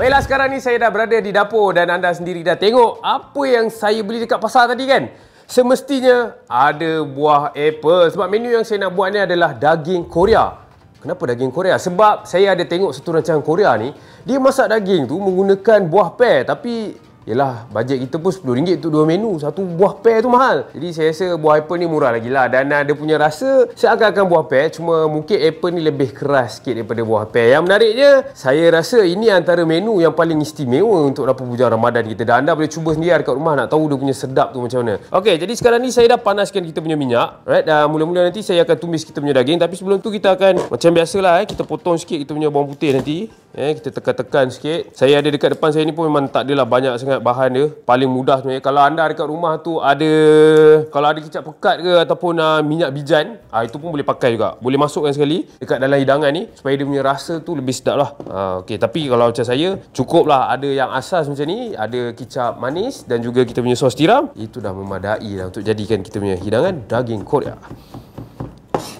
Baiklah, sekarang ni saya dah berada di dapur dan anda sendiri dah tengok apa yang saya beli dekat pasar tadi kan. Semestinya ada buah apple sebab menu yang saya nak buat ni adalah daging Korea. Kenapa daging Korea? Sebab saya ada tengok satu rancangan Korea ni, dia masak daging tu menggunakan buah pear, tapi yelah, bajet kita pun RM10 untuk 2 menu. Satu buah pear tu mahal. Jadi saya rasa buah apple ni murah lagi lah. Dan dia punya rasa seakan-akan buah pear, cuma mungkin apple ni lebih keras sikit daripada buah pear. Yang menariknya, saya rasa ini antara menu yang paling istimewa untuk dapur bujang Ramadan kita. Dan anda boleh cuba sendiri dekat rumah nak tahu dia punya sedap tu macam mana. Okey, jadi sekarang ni saya dah panaskan kita punya minyak. Right? Dan mula-mula nanti saya akan tumis kita punya daging. Tapi sebelum tu kita akan, macam biasalah, kita potong sikit kita punya bawang putih nanti. Kita tekan-tekan sikit. Saya ada dekat depan saya ni pun memang tak adalah banyak sangat bahan dia. Paling mudah sebenarnya. Kalau anda dekat rumah tu ada, kalau ada kicap pekat ke ataupun minyak bijan, itu pun boleh pakai juga. Boleh masukkan sekali dekat dalam hidangan ni supaya dia punya rasa tu lebih sedap lah. Okay. Tapi kalau macam saya, cukup lah ada yang asas macam ni. Ada kicap manis dan juga kita punya sos tiram. Itu dah memadai lah untuk jadikan kita punya hidangan daging Korea.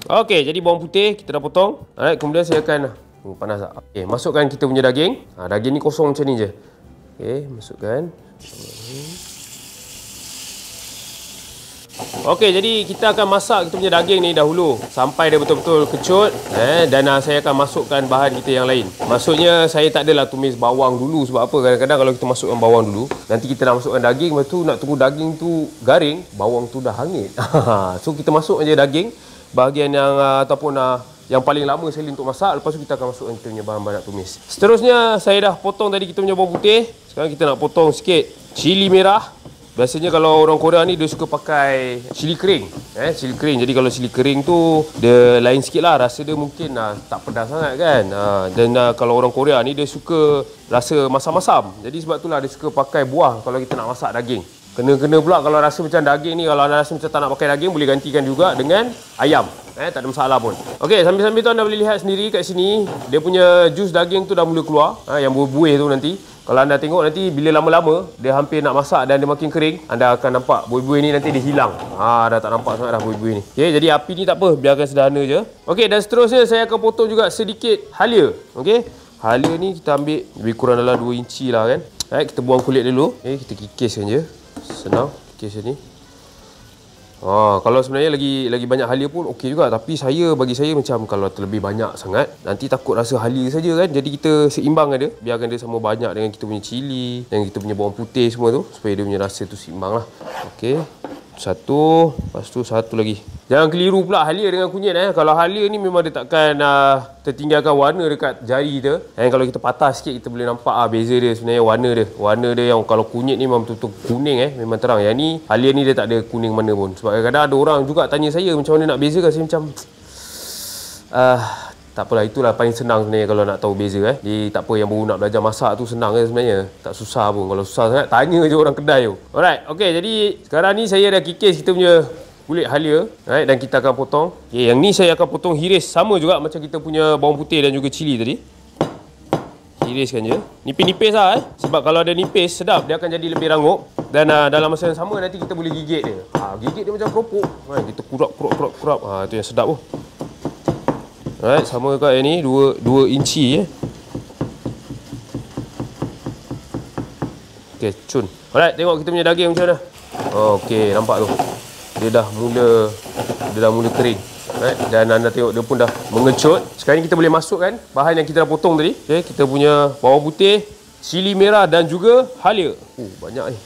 Okay, jadi bawang putih kita dah potong. Alright, kemudian saya akan panas tak? Okay, masukkan kita punya daging. Daging ni kosong macam ni je. Okay, masukkan. Okey, jadi kita akan masak kita punya daging ni dahulu sampai dia betul-betul kecut. Dan saya akan masukkan bahan kita yang lain. Maksudnya saya tak adalah tumis bawang dulu. Sebab apa? Kadang-kadang kalau kita masukkan bawang dulu, nanti kita nak masukkan daging, lepas tu nak tunggu daging tu garing, bawang tu dah hangit. So kita masuk aja daging, bahagian yang ataupun yang paling lama sekali untuk masak. Lepas tu kita akan masukkan kita punya bahan-bahan nak tumis. Seterusnya saya dah potong tadi kita punya bawang putih. Sekarang kita nak potong sikit cili merah. Biasanya kalau orang Korea ni dia suka pakai cili kering. Cili kering. Jadi kalau cili kering tu dia lain sikit lah. Rasa dia mungkin tak pedas sangat kan. Dan kalau orang Korea ni dia suka rasa masam-masam. Jadi sebab itulah dia suka pakai buah kalau kita nak masak daging. Kena-kena pula kalau rasa macam daging ni, kalau anda rasa macam tak nak pakai daging, boleh gantikan juga dengan ayam. Tak ada masalah pun. Okey, sambil-sambil tu anda boleh lihat sendiri kat sini, dia punya jus daging tu dah mula keluar. Yang buih-buih tu nanti. Kalau anda tengok nanti bila lama-lama dia hampir nak masak dan dia makin kering, anda akan nampak buih-buih ni nanti dia hilang. Dah tak nampak sangat dah buih-buih ni. Okey, jadi api ni tak apa, biarkan sederhana je. Okey, dan seterusnya saya akan potong juga sedikit halia. Okey. Halia ni kita ambil lebih kurang dalam 2 inci lah kan. Kita buang kulit dulu. Kita kikiskan je. Senang kikis ni. Kalau sebenarnya lagi banyak halia pun okey juga, tapi bagi saya macam kalau terlebih banyak sangat nanti takut rasa halia saja kan. Jadi kita seimbangkan dia, biarkan dia sama banyak dengan kita punya cili dan kita punya bawang putih semua tu supaya dia punya rasa tu seimbang lah. Okey. Satu, lepas tu satu lagi. Jangan keliru pula halia dengan kunyit. Kalau halia ni memang dia takkan tertinggalkan warna dekat jari kita. Kalau kita patah sikit kita boleh nampak beza dia sebenarnya warna dia. Warna dia yang kalau kunyit ni memang betul-betul kuning memang terang. Yang ni halia ni dia tak ada kuning mana pun. Sebab kadang-kadang ada orang juga tanya saya macam mana nak bezakan. Saya macam tak apalah, itulah paling senang sebenarnya kalau nak tahu beza. Tak apa, yang baru nak belajar masak tu senang sebenarnya. Tak susah pun. Kalau susah sangat, tanya je orang kedai tu. Alright, okey, jadi sekarang ni saya dah kikis kita punya kulit halia. Dan kita akan potong. Yang ni saya akan potong hiris sama juga macam kita punya bawang putih dan juga cili tadi. Hiriskan je. Nipis-nipis lah sebab kalau ada nipis sedap, dia akan jadi lebih rangup. Dan dalam masa yang sama nanti kita boleh gigit dia. Gigit dia macam keropok. Kita kurap. Itu yang sedap tu. Alright, sama kat yang ni 2 inci Okey, cun. Alright, tengok kita punya daging macam mana. Okey, nampak tu. Dia dah mula kering. Alright, dan anda tengok dia pun dah mengecut. Sekarang ni kita boleh masukkan bahan yang kita dah potong tadi. Okey, kita punya bawang putih, cili merah dan juga halia. Banyak ni.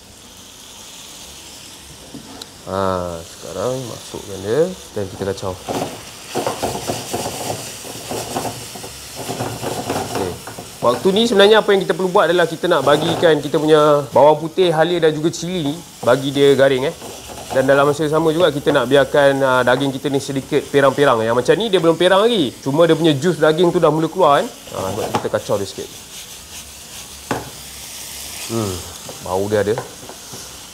Sekarang masukkan dia dan kita kacau. Waktu ni sebenarnya apa yang kita perlu buat adalah kita nak bagikan kita punya bawang putih, halia dan juga cili ni bagi dia garing Dan dalam masa yang sama juga kita nak biarkan daging kita ni sedikit perang-perang. Yang macam ni dia belum perang lagi. Cuma dia punya jus daging tu dah mula keluar kita kacau dia sikit. Bau dia ada.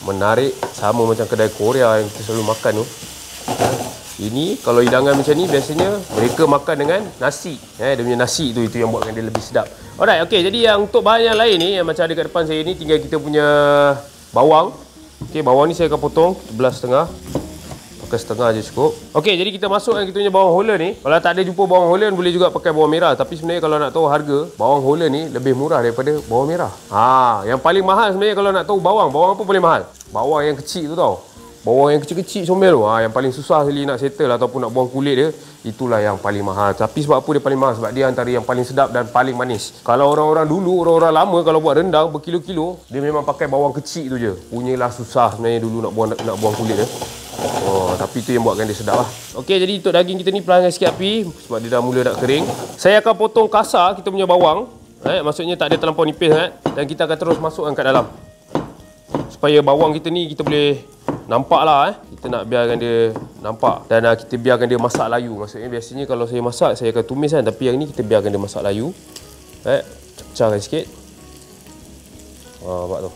Menarik, sama macam kedai Korea yang kita selalu makan tu. Ini kalau hidangan macam ni biasanya mereka makan dengan nasi. Dia punya nasi tu itu yang buatkan dia lebih sedap. Alright, okey. Jadi yang untuk bahan yang lain ni yang macam ada kat depan saya ni, tinggal kita punya bawang. Okey, bawang ni saya akan potong belah setengah. Pakai setengah je cukup. Okey, jadi kita masukkan kita punya bawang Holland ni. Kalau tak ada jumpa bawang Holland, boleh juga pakai bawang merah. Tapi sebenarnya kalau nak tahu harga, bawang Holland ni lebih murah daripada bawang merah. Yang paling mahal sebenarnya kalau nak tahu bawang apa paling mahal? Bawang yang kecil tu tau. Bawang yang kecil-kecil comel tu. Yang paling susah sekali nak settle ataupun nak buang kulit dia. Itulah yang paling mahal. Tapi sebab apa dia paling mahal? Sebab dia antara yang paling sedap dan paling manis. Kalau orang-orang dulu, orang-orang lama kalau buat rendang berkilo-kilo, dia memang pakai bawang kecil tu je. Punyalah susah sebenarnya dulu nak buang kulit dia. Tapi tu yang buatkan dia sedap lah. Okey, jadi untuk daging kita ni perlahankan sikit api sebab dia dah mula nak kering. Saya akan potong kasar kita punya bawang. Maksudnya tak ada terlampau nipis sangat. Dan kita akan terus masukkan kat dalam. Supaya bawang kita ni kita boleh nampak lah. Kita nak biarkan dia nampak. Dan kita biarkan dia masak layu. Maksudnya biasanya kalau saya masak, saya akan tumis kan. Tapi yang ni kita biarkan dia masak layu. Pecahkan sikit. Nampak tu.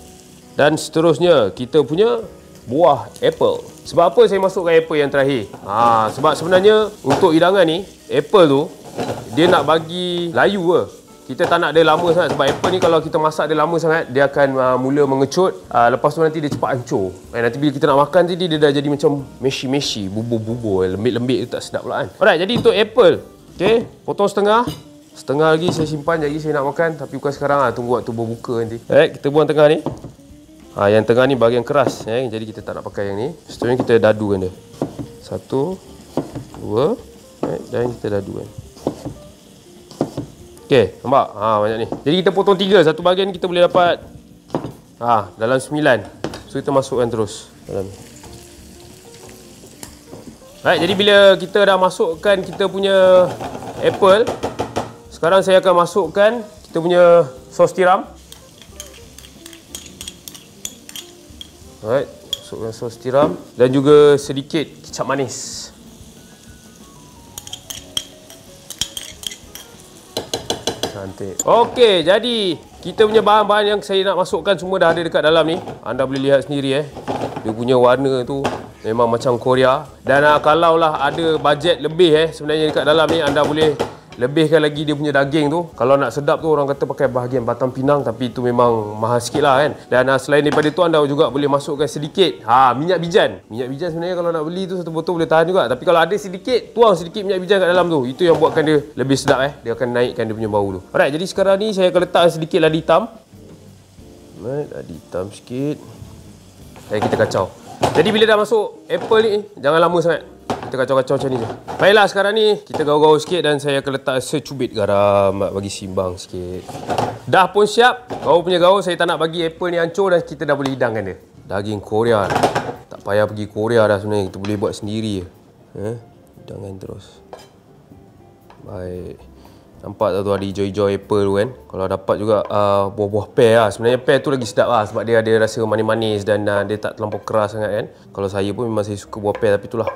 Dan seterusnya kita punya buah apple. Sebab apa saya masukkan apple yang terakhir? Sebab sebenarnya untuk hidangan ni, apple tu dia nak bagi layu ke. Kita tak nak dia lama sangat. Sebab apple ni kalau kita masak dia lama sangat, dia akan mula mengecut. Lepas tu nanti dia cepat hancur. Nanti bila kita nak makan tadi, dia dah jadi macam meshi-meshi, bubur-bubur, lembik-lembik tu tak sedap pula kan. Alright, jadi untuk apple, okay, potong setengah. Setengah lagi saya simpan, jadi saya nak makan. Tapi bukan sekarang lah, tunggu waktu berbuka nanti. Alright, kita buang tengah ni. Yang tengah ni bahagian keras, jadi kita tak nak pakai yang ni. Seterusnya kita dadukan dia. 1, 2, dan kita dadukan. Okey, nampak? Banyak ni. Jadi kita potong 3, satu bahagian kita boleh dapat dalam 9. So kita masukkan terus dalam ni. Alright, jadi bila kita dah masukkan kita punya apple, sekarang saya akan masukkan kita punya sos tiram. Alright, masukkan sos tiram dan juga sedikit kicap manis. Cantik. Okey, jadi kita punya bahan-bahan yang saya nak masukkan semua dah ada dekat dalam ni. Anda boleh lihat sendiri dia punya warna tu memang macam Korea. Dan kalaulah ada bajet lebih sebenarnya dekat dalam ni, anda boleh lebihkan lagi dia punya daging tu. Kalau nak sedap tu orang kata pakai bahagian batang pinang, tapi itu memang mahal sikit lah kan. Dan selain daripada tu anda juga boleh masukkan sedikit minyak bijan. Minyak bijan sebenarnya kalau nak beli tu satu botol boleh tahan juga. Tapi kalau ada sedikit, tuang sedikit minyak bijan kat dalam tu. Itu yang buatkan dia lebih sedap Dia akan naikkan dia punya bau tu. Alright, jadi sekarang ni saya akan letak sedikit ladi hitam. Ladi hitam sikit. Dan kita kacau. Jadi bila dah masuk apple ni, jangan lama sangat. Kita kacau-kacau macam ni je. Baiklah, sekarang ni kita gaul-gaul sikit dan saya akan letak secubit garam bagi simbang sikit. Dah pun siap. Gaul punya gaul, saya tak nak bagi apple ni hancur dan kita dah boleh hidangkan dia. Daging Korea. Tak payah pergi Korea dah sebenarnya. Kita boleh buat sendiri je. Hidangkan terus. Baik. Nampak tak tu ada hijau-hijau apple tu kan. Kalau dapat juga buah-buah pear lah. Sebenarnya pear tu lagi sedap lah. Sebab dia ada rasa manis-manis dan dia tak terlampau keras sangat kan. Kalau saya pun memang saya suka buah pear. Tapi itulah,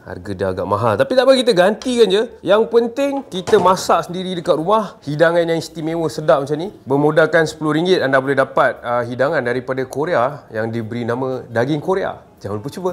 harga dia agak mahal. Tapi tak apa, kita gantikan je. Yang penting kita masak sendiri dekat rumah. Hidangan yang istimewa sedap macam ni. Bermodalkan RM10 anda boleh dapat hidangan daripada Korea yang diberi nama daging Korea. Jangan lupa cuba.